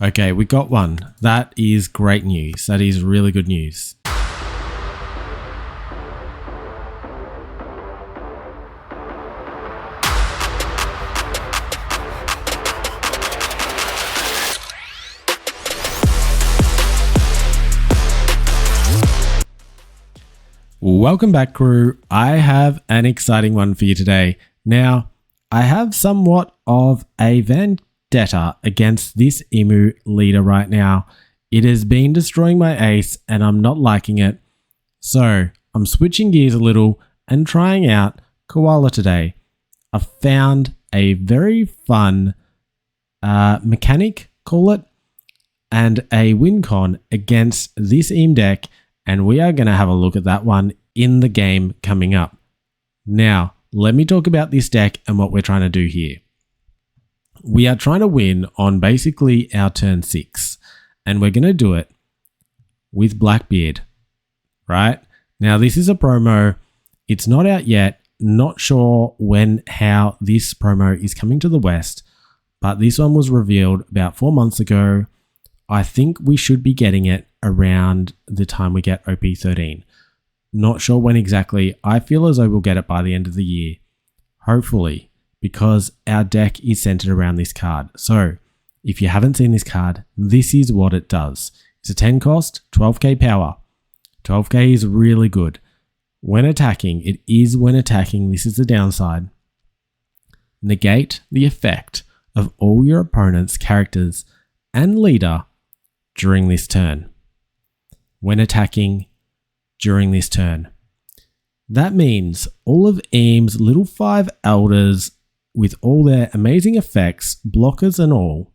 Okay, we got one. That is great news. That is really good news. Welcome back, crew. I have an exciting one for you today. Now, I have somewhat of a vendetta against this Imu leader right now. It has been destroying my ace and I'm not liking it. So, I'm switching gears a little and trying out Koala today. I found a very fun mechanic, call it, and a win con against this Im deck, and we are going to have a look at that one in the game coming up. Now, let me talk about this deck and what we're trying to do here. We are trying to win on basically our turn 6, and we're going to do it with Blackbeard, right? Now, this is a promo. It's not out yet. Not sure how this promo is coming to the West, but this one was revealed about 4 months ago. I think we should be getting it around the time we get OP13. Not sure when exactly. I feel as though we'll get it by the end of the year. Hopefully, because our deck is centered around this card. So, if you haven't seen this card, this is what it does. It's a 10 cost, 12k power. 12k is really good. When attacking, this is the downside. Negate the effect of all your opponent's characters and leader during this turn. When attacking during this turn. That means all of Im's little 5 elders with all their amazing effects, blockers and all,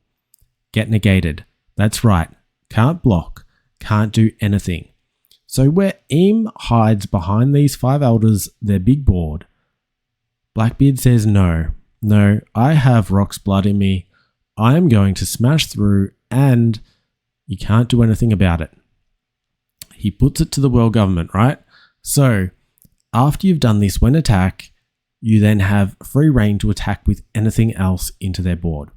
get negated. That's right. Can't block. Can't do anything. So where Im hides behind these 5 elders, their big board, Blackbeard says no, I have Rock's blood in me. I am going to smash through and you can't do anything about it. He puts it to the world government, right? So after you've done this, when attack, you then have free reign to attack with anything else into their board.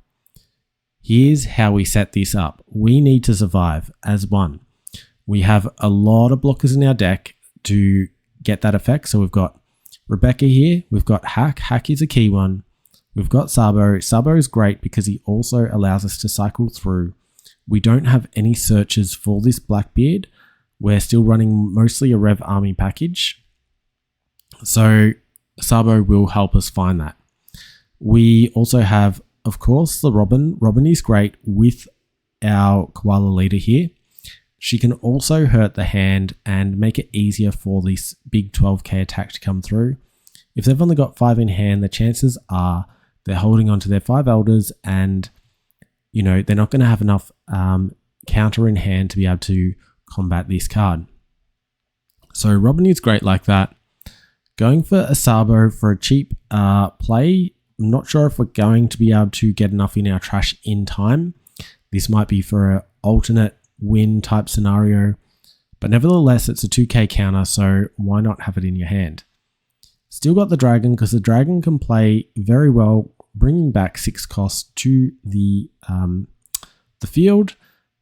Here's how we set this up. We need to survive as one. We have a lot of blockers in our deck to get that effect. So we've got Rebecca here. We've got Hack. Hack is a key one. We've got Sabo. Sabo is great because he also allows us to cycle through. We don't have any searches for this Blackbeard. We're still running mostly a Rev Army package. So Sabo will help us find that. We also have, of course, the Robin. Robin is great with our Koala leader here. She can also hurt the hand and make it easier for this big 12k attack to come through. If they've only got 5 in hand, the chances are they're holding on to their 5 elders and, they're not going to have enough counter in hand to be able to combat this card. So Robin is great like that. Going for a Sabo for a cheap play. I'm not sure if we're going to be able to get enough in our trash in time. This might be for an alternate win type scenario, but nevertheless it's a 2k counter, so why not have it in your hand? Still got the dragon because the dragon can play very well, bringing back 6 costs to the field.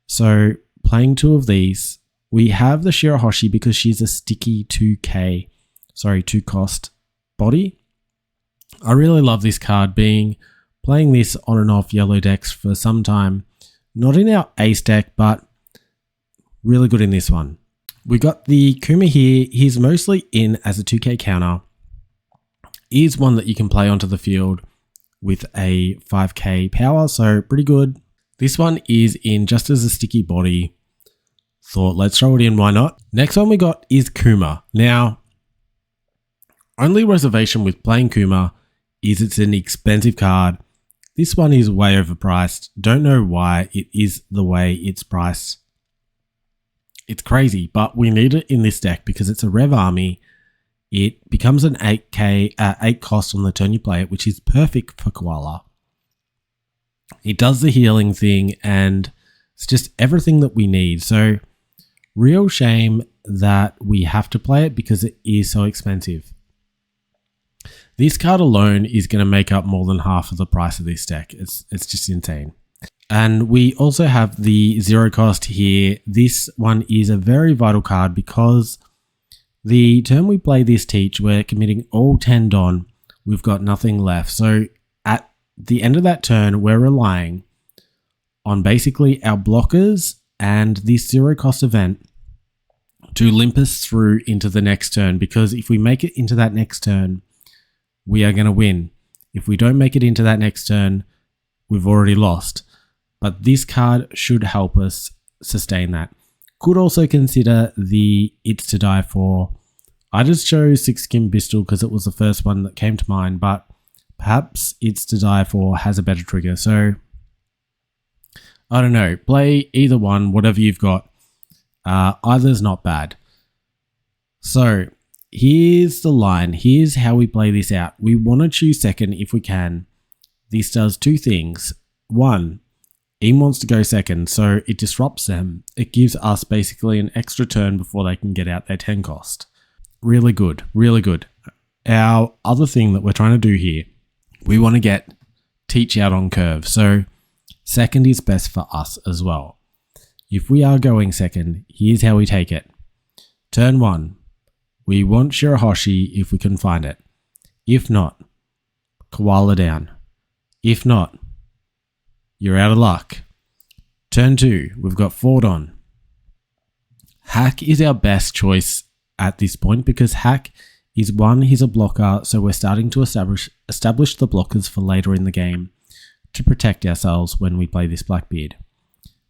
So playing 2 of these. We have the Shirahoshi because she's a sticky 2 cost body. I really love this card, playing this on and off yellow decks for some time. Not in our ace deck, but really good in this one. We got the Kuma here. He's mostly in as a 2k counter. Is one that you can play onto the field with a 5k power, so pretty good. This one is in just as a sticky body. Thought, let's throw it in, why not? Next one we got is Kuma. Now, only reservation with playing Kuma is it's an expensive card. This one is way overpriced. Don't know why it is the way it's priced. It's crazy, but we need it in this deck because it's a Rev Army. It becomes an 8 cost on the turn you play it, which is perfect for Koala. It does the healing thing and it's just everything that we need. So real shame that we have to play it because it is so expensive. This card alone is going to make up more than half of the price of this deck. It's just insane. And we also have the 0 cost here. This one is a very vital card because the turn we play this teach, we're committing all 10 Don. We've got nothing left. So at the end of that turn, we're relying on basically our blockers and this 0 cost event to limp us through into the next turn, because if we make it into that next turn, we are going to win. If we don't make it into that next turn, we've already lost. But this card should help us sustain that. Could also consider the It's to Die For. I just chose 6 Skin Pistol because it was the first one that came to mind, but perhaps It's to Die For has a better trigger. So I don't know, play either one, whatever you've got. Either's not bad. So here's the line. Here's how we play this out. We want to choose second if we can. This does 2 things. 1, Imu wants to go second, so it disrupts them. It gives us basically an extra turn before they can get out their 10 cost. Really good, really good. Our other thing that we're trying to do here, we want to get Teach out on curve. So second is best for us as well. If we are going second, here's how we take it. Turn 1, we want Shirahoshi if we can find it. If not, Koala down. If not, you're out of luck. Turn 2, we've got 4 Don. Hack is our best choice at this point because Hack is 1, he's a blocker, so we're starting to establish the blockers for later in the game to protect ourselves when we play this Blackbeard.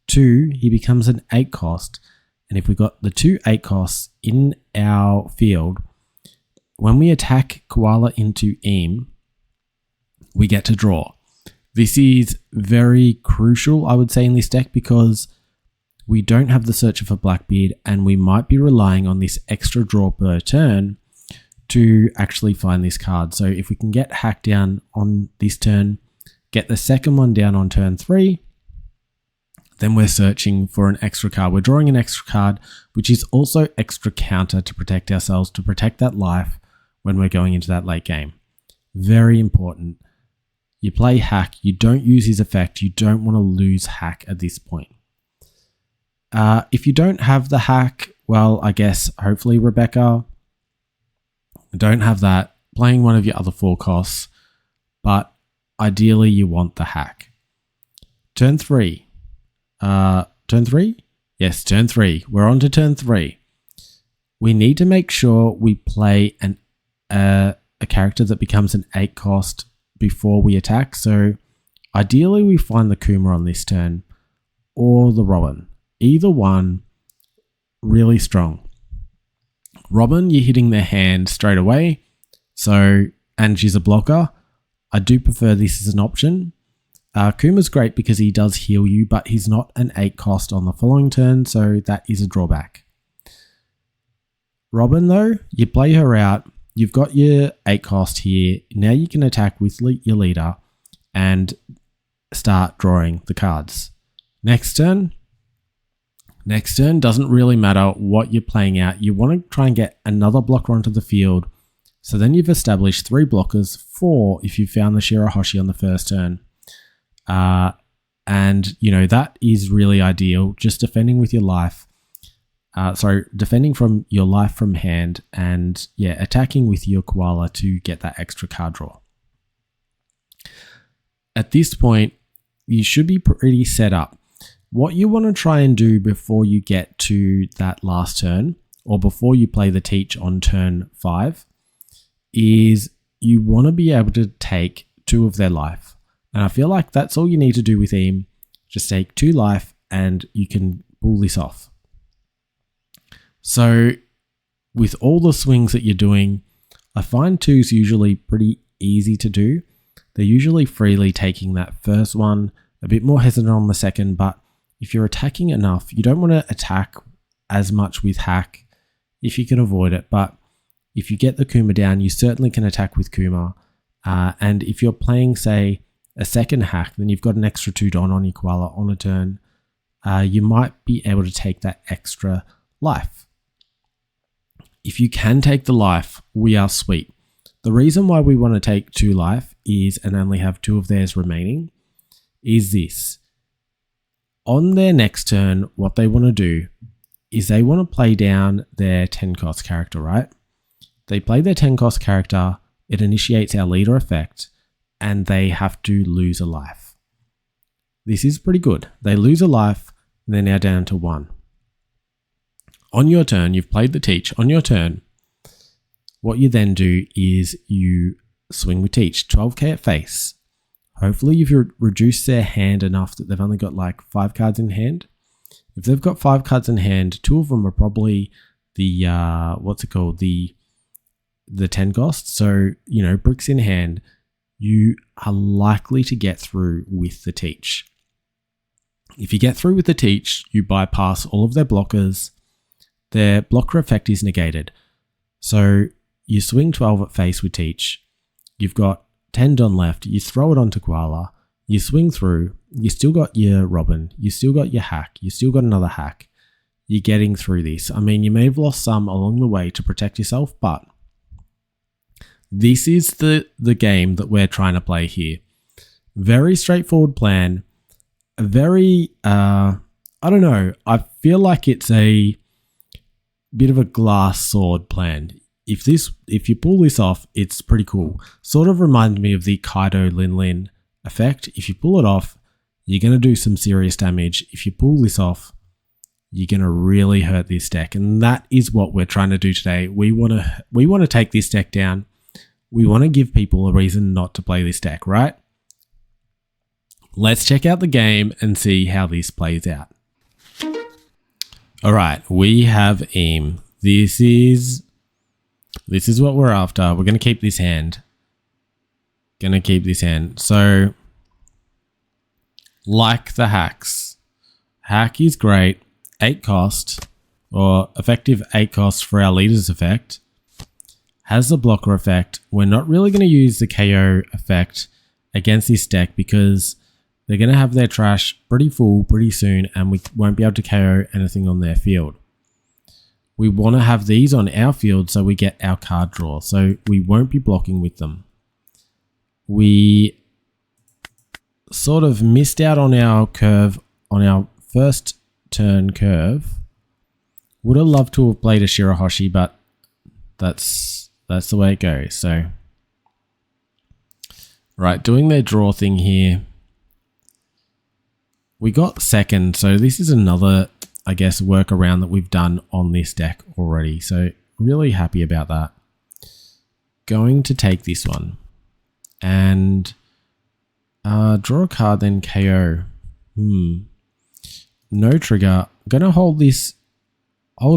2, he becomes an 8 cost, and if we got the 2 8 costs in our field, when we attack Koala into Imu, we get to draw. This is very crucial, I would say, in this deck because we don't have the Searcher for Blackbeard and we might be relying on this extra draw per turn to actually find this card. So if we can get Hack down on this turn, get the second one down on turn 3, then we're searching for an extra card. We're drawing an extra card, which is also extra counter to protect ourselves, to protect that life when we're going into that late game. Very important. You play Hack, you don't use his effect, you don't want to lose Hack at this point. If you don't have the Hack, well, I guess hopefully Rebecca, don't have that, playing one of your other 4 costs, but ideally you want the Hack. Turn 3. Turn 3? Yes, turn 3. We're on to turn 3. We need to make sure we play a character that becomes an 8 cost before we attack. So ideally we find the Kuma on this turn or the Robin. Either one, really strong. Robin, you're hitting their hand straight away. So, and she's a blocker. I do prefer this as an option. Kuma's great because he does heal you, but he's not an 8 cost on the following turn, so that is a drawback. Robin though, you play her out. You've got your 8 cost here. Now you can attack with your leader and start drawing the cards. Next turn doesn't really matter what you're playing out. You want to try and get another blocker onto the field. So then you've established 3 blockers, 4 if you found the Shirahoshi on the first turn. And you know, that is really ideal. Just defending with your life. Defending from your life from hand and attacking with your Koala to get that extra card draw. At this point, you should be pretty set up. What you want to try and do before you get to that last turn, or before you play the Teach on turn 5, is you want to be able to take 2 of their life. And I feel like that's all you need to do with Imu. Just take 2 life and you can pull this off. So with all the swings that you're doing, I find 2's usually pretty easy to do. They're usually freely taking that first one, a bit more hesitant on the second, but if you're attacking enough, you don't want to attack as much with Hack if you can avoid it. But if you get the Kuma down, you certainly can attack with Kuma. And if you're playing, say, a second Hack, then you've got an extra 2 Don on your Koala on a turn. You might be able to take that extra life. If you can take the life, we are sweet. The reason why we want to take 2 life is and only have 2 of theirs remaining is this. on their next turn, what they want to do is they want to play down their 10 cost character, right? They play their 10 cost character, it initiates our leader effect, and they have to lose a life. This is pretty good. They lose a life, and they're now down to 1. On your turn, you've played the Teach. On your turn, what you then do is you swing with Teach, 12k at face. Hopefully you've reduced their hand enough that they've only got like 5 cards in hand. If they've got 5 cards in hand, 2 of them are probably the, the 10 cost. So, you know, bricks in hand, you are likely to get through with the Teach. If you get through with the Teach, you bypass all of their blockers. Their blocker effect is negated. So you swing 12 at face with Teach. You've got 10 done left. You throw it onto Koala. You swing through. You still got your Robin. You still got your hack. You still got another hack. You're getting through this. I mean, you may have lost some along the way to protect yourself, but this is the game that we're trying to play here. Very straightforward plan. Very, I don't know. I feel like it's a bit of a glass sword plan. If you pull this off, it's pretty cool. Sort of reminds me of the Kaido Lin Lin effect. If you pull it off, you're going to do some serious damage. If you pull this off, you're going to really hurt this deck. And that is what we're trying to do today. We want to take this deck down. We want to give people a reason not to play this deck, right? Let's check out the game and see how this plays out. All right, we have Im. This is what we're after. We're going to keep this hand. So, like the hacks. Hack is great. 8 cost, or effective 8 cost for our leader's effect. Has the blocker effect. We're not really going to use the KO effect against this deck because they're going to have their trash pretty full pretty soon and we won't be able to KO anything on their field. We want to have these on our field so we get our card draw. So we won't be blocking with them. We sort of missed out on our curve, on our first turn curve. Would have loved to have played a Shirahoshi, but that's the way it goes. So, right, doing their draw thing here. We got second, so this is another, I guess, workaround that we've done on this deck already. So really happy about that. Going to take this one and draw a card, then KO. No trigger. I'm gonna hold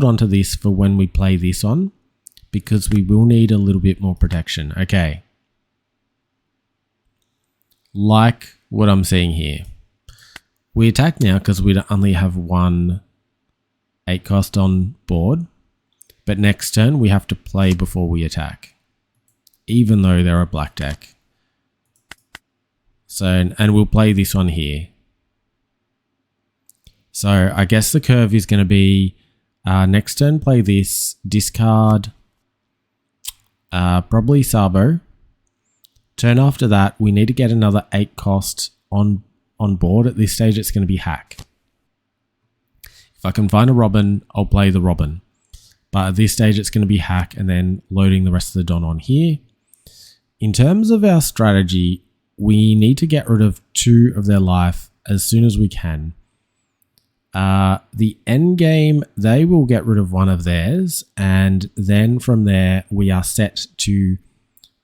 on to this for when we play this on, because we will need a little bit more protection. Okay. Like what I'm seeing here. We attack now because we only have 1 8 cost on board. But next turn we have to play before we attack. Even though they're a black deck. So, and we'll play this one here. So I guess the curve is going to be next turn play this, discard probably Sabo. Turn after that, we need to get another 8 cost on board. At this stage, it's going to be hack. If I can find a Robin, I'll play the Robin. But at this stage, it's going to be hack and then loading the rest of the Don on here. In terms of our strategy, we need to get rid of 2 of their life as soon as we can. The end game, they will get rid of 1 of theirs, and then from there we are set to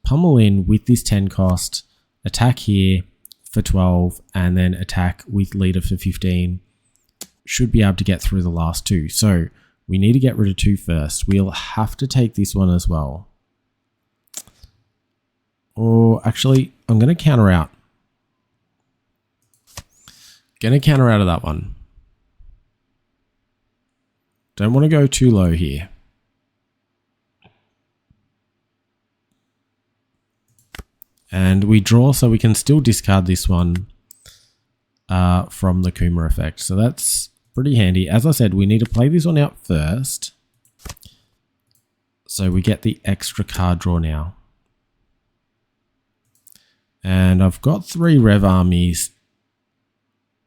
pummel in with this 10 cost, attack here for 12, and then attack with leader for 15. Should be able to get through the last 2. So we need to get rid of 2 first. We'll have to take this one as well. Or actually, I'm going to counter out. Going to counter out of that one. Don't want to go too low here. And we draw so we can still discard this one from the Kuma effect. So that's pretty handy. As I said, we need to play this one out first. So we get the extra card draw now. And I've got 3 Rev armies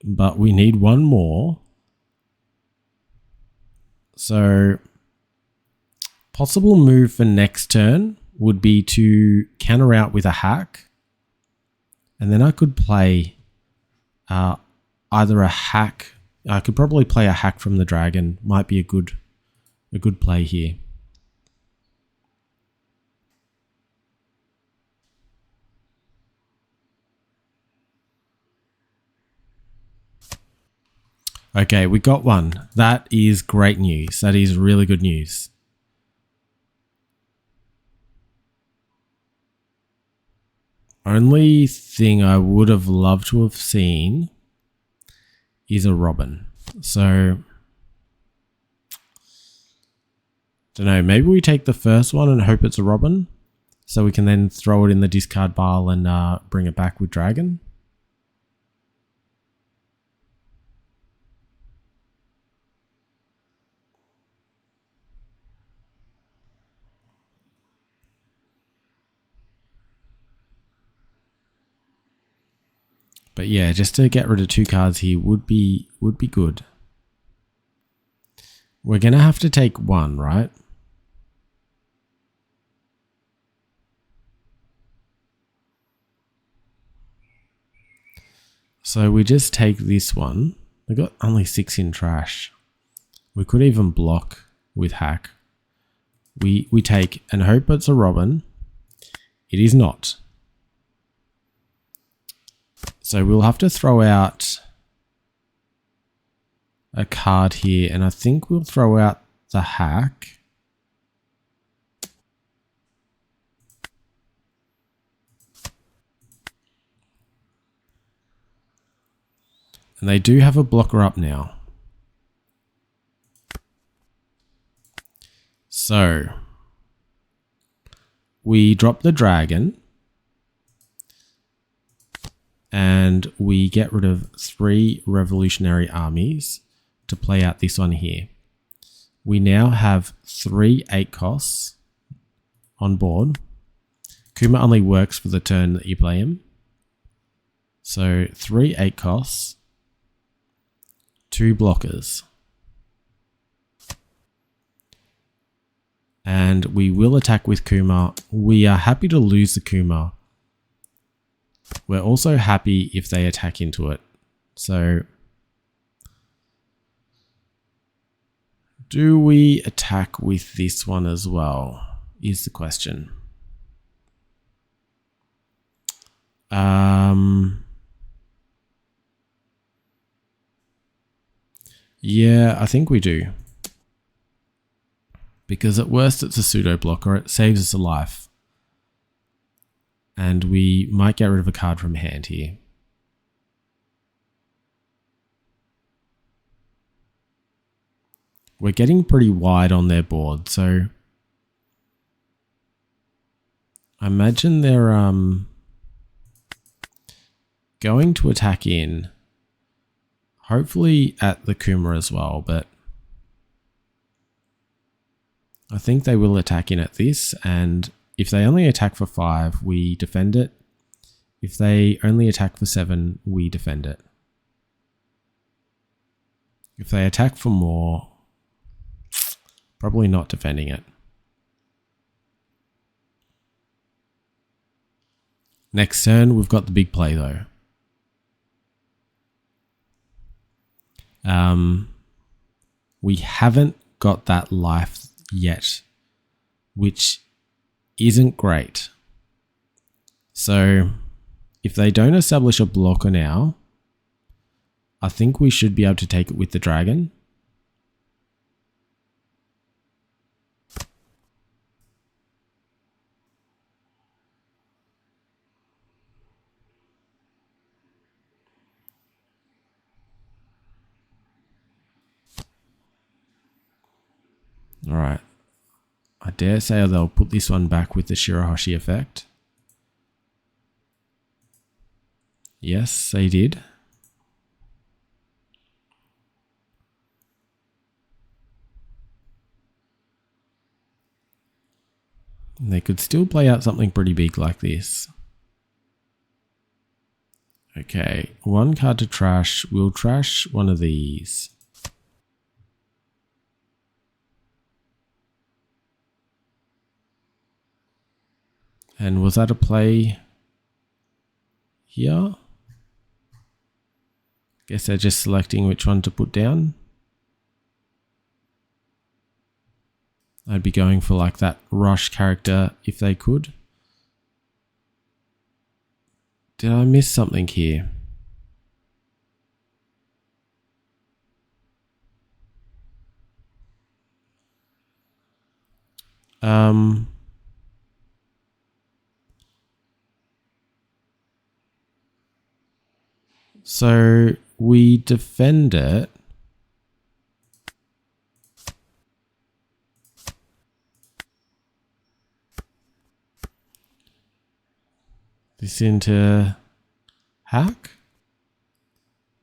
but we need one more. So possible move for next turn would be to counter out with a hack. And then I could play either a hack. I could probably play a hack from the dragon. Might be a good play here. Okay, we got one. That is great news. That is really good news. Only thing I would have loved to have seen is a robin. So, don't know, maybe we take the first one and hope it's a robin, so we can then throw it in the discard pile and bring it back with dragon. But yeah, just to get rid of 2 cards here would be good. We're going to have to take 1, right? So we just take this one. We got only 6 in trash. We could even block with hack. We take and hope it's a robin. It is not. So we'll have to throw out a card here, and I think we'll throw out the hack. And they do have a blocker up now. So we drop the dragon and we get rid of 3 revolutionary armies to play out this one here. We now have 3 8 costs on board. Kuma only works for the turn that you play him. So 3 8 costs, 2 blockers. And we will attack with Kuma. We are happy to lose the Kuma. We're also happy if they attack into it. So do we attack with this one as well, is the question. Yeah, I think we do. Because at worst it's a pseudo blocker, it saves us a life. And we might get rid of a card from hand here. We're getting pretty wide on their board, so I imagine they're going to attack in, hopefully at the Kuma as well, but I think they will attack in at this, and if they only attack for 5, we defend it. If they only attack for 7, we defend it. If they attack for more, probably not defending it. Next turn, we've got the big play though. We haven't got that life yet, which isn't great. So if they don't establish a blocker now, I think we should be able to take it with the dragon. All right. I dare say they'll put this one back with the Shirahoshi effect. Yes, they did. They could still play out something pretty big like this. Okay, one card to trash. We'll trash one of these. And was that a play here? Guess they're just selecting which one to put down. I'd be going for like that rush character if they could. Did I miss something here? So we defend it. This into hack?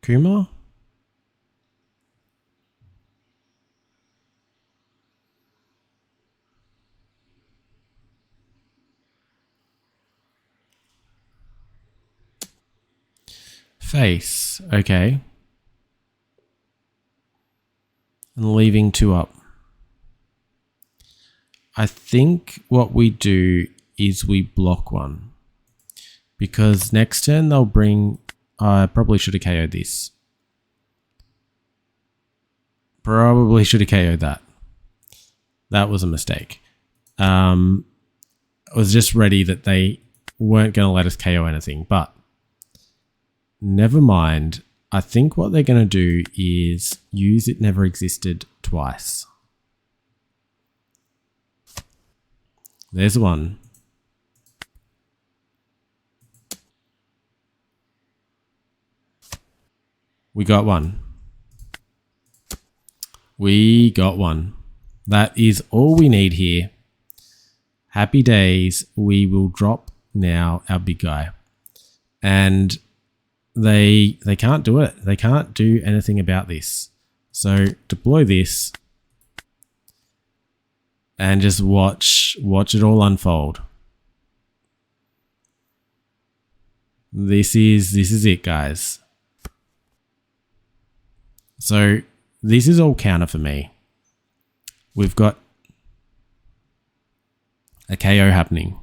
Kuma? Face, okay. And leaving 2 up. I think what we do is we block 1. Because next turn they'll bring... I probably should have KO'd this. Probably should have KO'd that. That was a mistake. I was just ready that they weren't going to let us KO anything, but never mind. I think what they're going to do is use It Never Existed twice. There's one. We got one. We got one. That is all we need here. Happy days. We will drop now our big guy. And they can't do it. They can't do anything about this. So deploy this and just watch it all unfold. This is it, guys. So this is all counter for me. We've got a KO happening.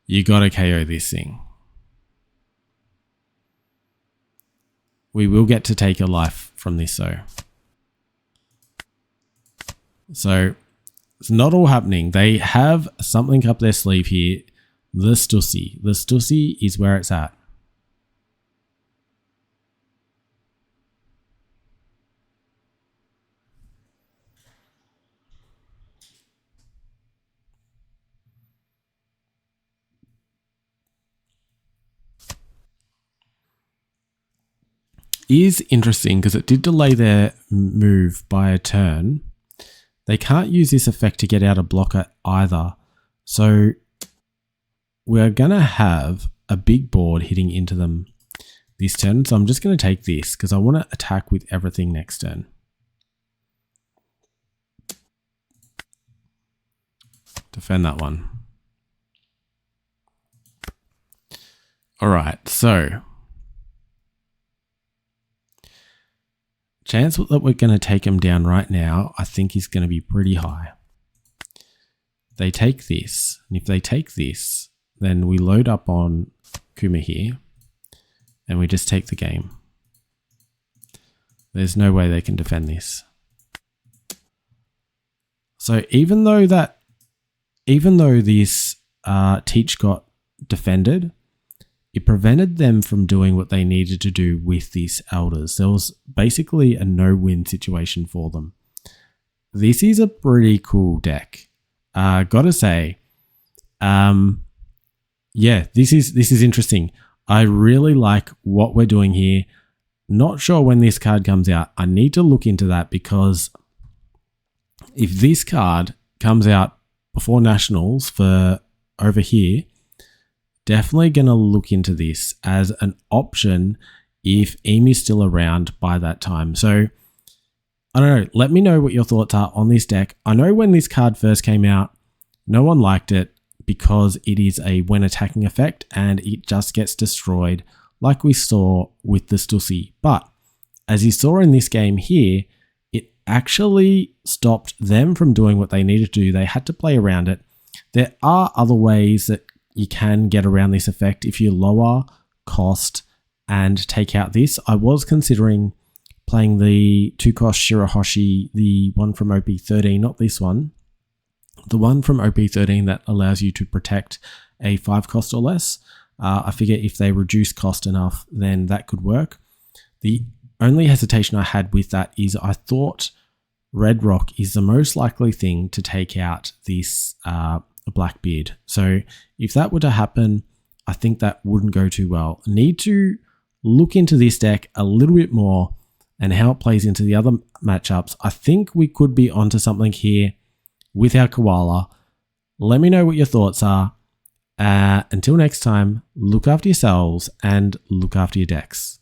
You gotta KO this thing. We will get to take a life from this though. So it's not all happening. They have something up their sleeve here. The Stussy. The Stussy is where it's at. Is interesting because it did delay their move by a turn. They can't use this effect to get out a blocker either. So we're going to have a big board hitting into them this turn. So I'm just going to take this because I want to attack with everything next turn. Defend that one. All right, so chance that we're going to take him down right now, I think is going to be pretty high. They take this, and if they take this, then we load up on Kuma here, and we just take the game. There's no way they can defend this. So even though this Teach got defended, it prevented them from doing what they needed to do with these elders. There was basically a no-win situation for them. This is a pretty cool deck. Gotta say, yeah, this is interesting. I really like what we're doing here. Not sure when this card comes out. I need to look into that because if this card comes out before Nationals for over here, definitely going to look into this as an option if Emu's still around by that time. So, I don't know. Let me know what your thoughts are on this deck. I know when this card first came out, no one liked it because it is a when attacking effect and it just gets destroyed like we saw with the Stussy. But as you saw in this game here, it actually stopped them from doing what they needed to do. They had to play around it. There are other ways that you can get around this effect if you lower cost and take out this. I was considering playing the 2-cost Shirahoshi, the one from OP13, not this one. The one from OP13 that allows you to protect a 5-cost or less. I figure if they reduce cost enough, then that could work. The only hesitation I had with that is I thought Red Rock is the most likely thing to take out this Blackbeard. So if that were to happen, I think that wouldn't go too well. Need to look into this deck a little bit more and how it plays into the other matchups. I think we could be onto something here with our Koala. Let me know what your thoughts are. Until next time, look after yourselves and look after your decks.